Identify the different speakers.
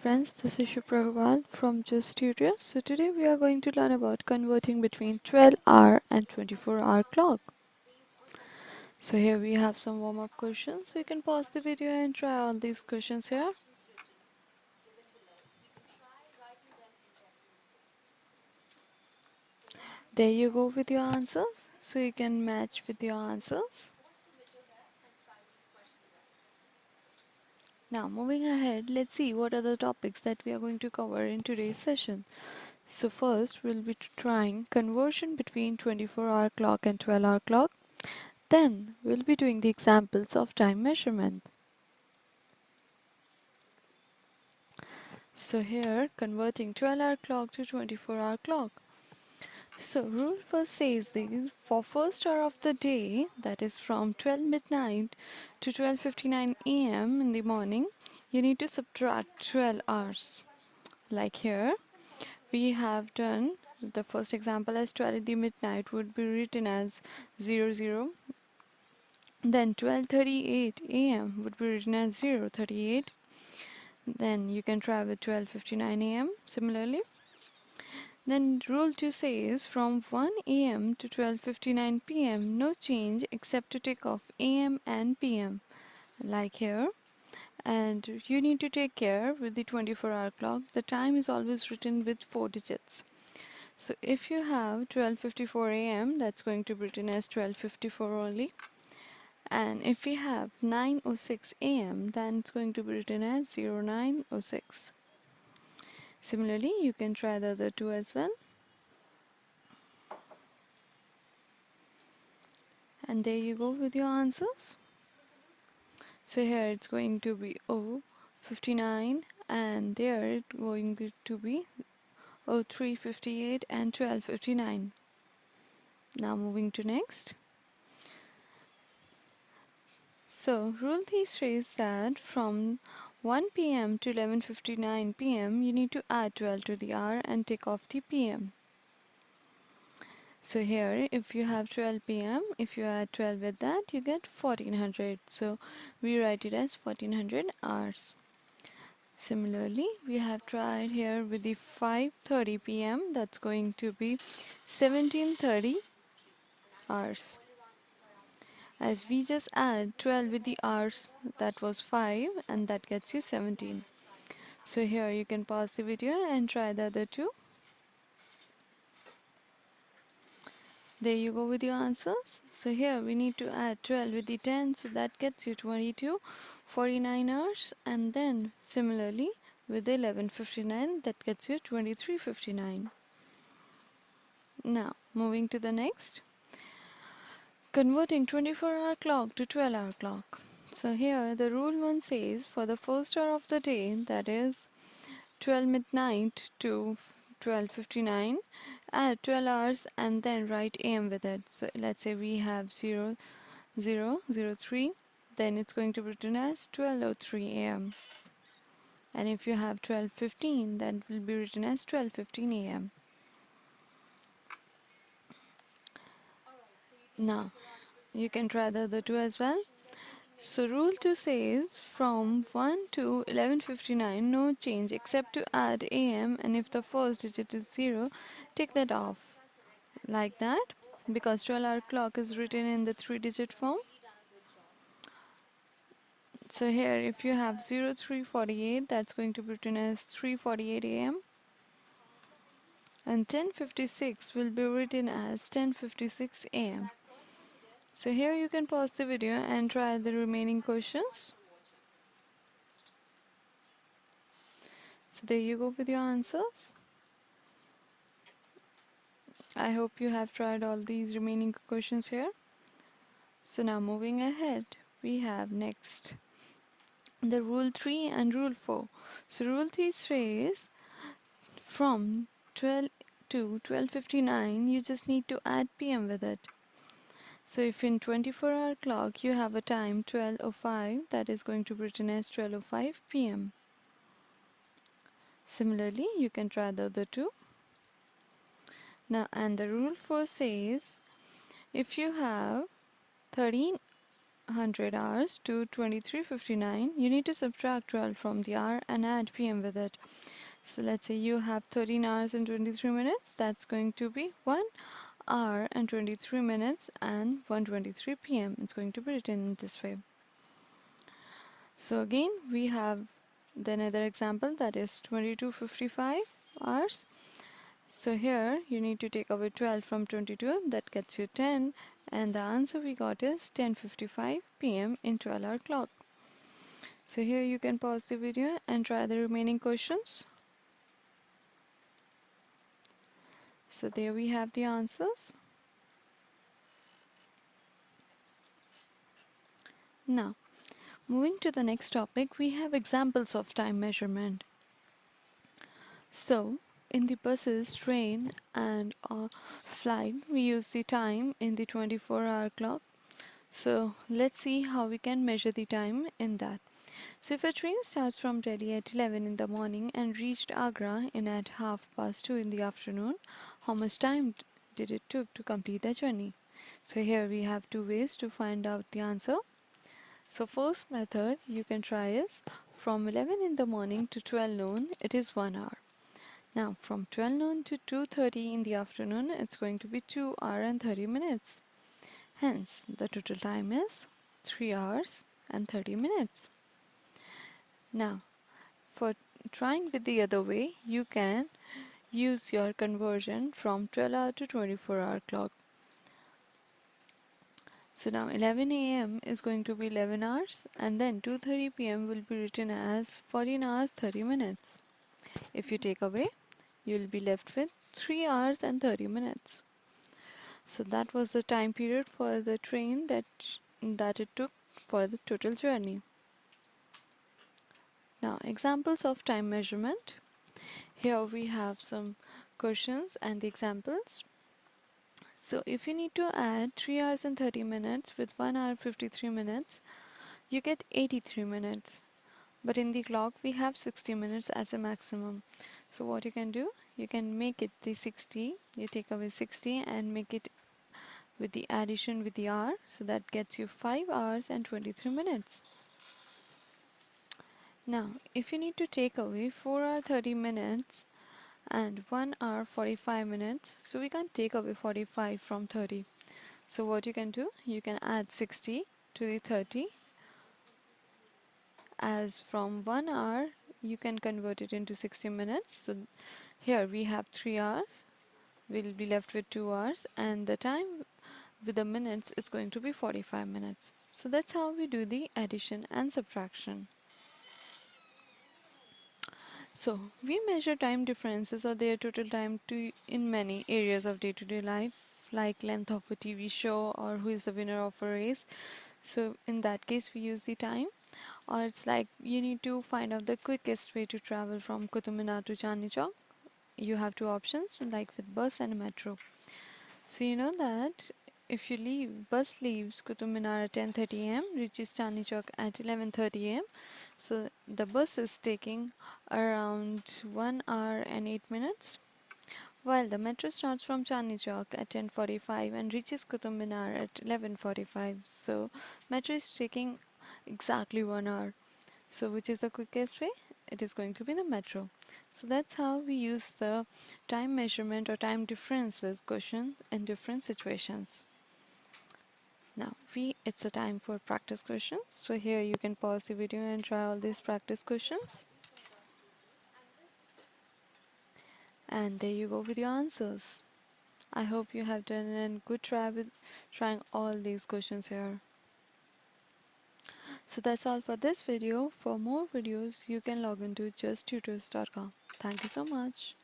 Speaker 1: Friends, this is Shubhra from Just Tutors. So today we are going to learn about converting between 12-hour and 24-hour clock. So here we have some warm-up questions. So you can pause the video and try all these questions here. There you go with your answers. So you can match with your answers. Now moving ahead, let's see what are the topics that we are going to cover in today's session. So first we'll be trying conversion between 24-hour clock and 12-hour clock. Then we'll be doing the examples of time measurement. So here converting 12-hour clock to 24-hour clock. So rule first says this: for first hour of the day, that is from 12 midnight to 12:59 a.m. in the morning, you need to subtract 12 hours. Like here we have done the first example as 12 in the midnight would be written as 00. Then 12:38 a.m. would be written as 0:38. Then you can try with 12:59 a.m. similarly. Then rule 2 says from 1 a.m. to 12:59 p.m. no change except to take off a.m. and p.m. like here. And you need to take care with the 24-hour clock. The time is always written with 4 digits. So if you have 12:54 a.m. that's going to be written as 12:54 only. And if we have 9:06 a.m. then it's going to be written as 09:06. Similarly, you can try the other two as well. And there you go with your answers. So here it's going to be 0:59 and there it's going to be 03:58 and 12:59. Now moving to next. So rule 3 says that from 1 p.m. to 11:59 p.m. you need to add 12 to the hour and take off the p.m. So here if you have 12 p.m. if you add 12 with that you get 1400. So we write it as 1400 hours. Similarly, we have tried here with the 5:30 p.m. that's going to be 1730 hours. As we just add 12 with the hours, that was 5 and that gets you 17. So here you can pause the video and try the other two. There you go with your answers. So here we need to add 12 with the 10, so that gets you 22, 49 hours, and then similarly with the 11:59 that gets you 23:59. Now moving to the next, converting 24-hour clock to 12-hour clock. So here the rule 1 says for the first hour of the day, that is 12 midnight to 12:59, add 12 hours and then write am with it. So let's say we have 00:03, then it's going to be written as 12:03 am. And if you have 12:15, then it will be written as 12:15 am. Now you can try the other two as well. So rule 2 says from 1 to 11:59 no change except to add am, and if the first digit is 0 take that off like that, because 12-hour clock is written in the 3-digit form. So here if you have 03:48 that's going to be written as 3:48 am, and 10:56 will be written as 10:56 am. So here you can pause the video and try the remaining questions. So there you go with your answers. I hope you have tried all these remaining questions here. So now moving ahead, we have next the rule 3 and rule 4. So rule 3 says from 12 to 12:59 you just need to add PM with it. So if in 24-hour clock you have a time 12:05, that is going to be written as 12:05 PM. Similarly, you can try the other two. Now, and the rule 4 says if you have 13 100 hours to 23:59, you need to subtract 12 from the hour and add PM with it. So let's say you have 13 hours and 23 minutes. That's going to be 1 hour and 23 minutes and 1:23 PM. It's going to be written in this way. So again, we have the another example, that is 22:55 hours. So here you need to take away 12 from 22, that gets you 10, and the answer we got is 10:55 PM in 12-hour clock. So here you can pause the video and try the remaining questions. So there we have the answers. Now, moving to the next topic, we have examples of time measurement. So, in the buses, train and flight, we use the time in the 24-hour clock. So, let's see how we can measure the time in that. So, if a train starts from Delhi at 11 in the morning and reached Agra in at 2:30 in the afternoon, how much time did it took to complete the journey? So, here we have two ways to find out the answer. So first method you can try is from 11 in the morning to 12 noon, it is 1 hour. Now from 12 noon to 2:30 in the afternoon, it's going to be 2 hours and 30 minutes. Hence, the total time is 3 hours and 30 minutes. Now, for trying with the other way, you can use your conversion from 12-hour to 24-hour clock. So now 11 a.m. is going to be 11 hours, and then 2:30 p.m. will be written as 14 hours 30 minutes. If you take away, you will be left with 3 hours and 30 minutes. So that was the time period for the train that it took for the total journey. Now examples of time measurement. Here we have some questions and the examples. So if you need to add 3 hours and 30 minutes with 1 hour 53 minutes, you get 83 minutes. But in the clock we have 60 minutes as a maximum. So what you can do, you can make it the 60, you take away 60 and make it with the addition with the hour, so that gets you 5 hours and 23 minutes. Now if you need to take away 4 hour 30 minutes and 1 hour 45 minutes, so we can't take away 45 from 30. So what you can do, you can add 60 to the 30, as from 1 hour you can convert it into 60 minutes. So here we have 3 hours, we'll be left with 2 hours, and the time with the minutes is going to be 45 minutes. So that's how we do the addition and subtraction. So we measure time differences or their total time in many areas of day-to-day life, like length of a TV show or who is the winner of a race. So in that case we use the time. Or it's like you need to find out the quickest way to travel from Qutub Minar to Chandni Chowk. You have two options, like with bus and metro. So you know that if you bus leaves Qutub Minar at 10:30 am, reaches Chandni Chowk at 11:30 am. So the bus is taking around 1 hour and 8 minutes. While the metro starts from Chandni Chowk at 10:45 and reaches Qutub Minar at 11:45. So metro is taking exactly 1 hour. So which is the quickest way? It is going to be the metro. So that's how we use the time measurement or time differences question in different situations. Now it's a time for practice questions. So here you can pause the video and try all these practice questions. And there you go with your answers. I hope you have done a good try with trying all these questions here. So that's all for this video. For more videos, you can log into justtutors.com. Thank you so much.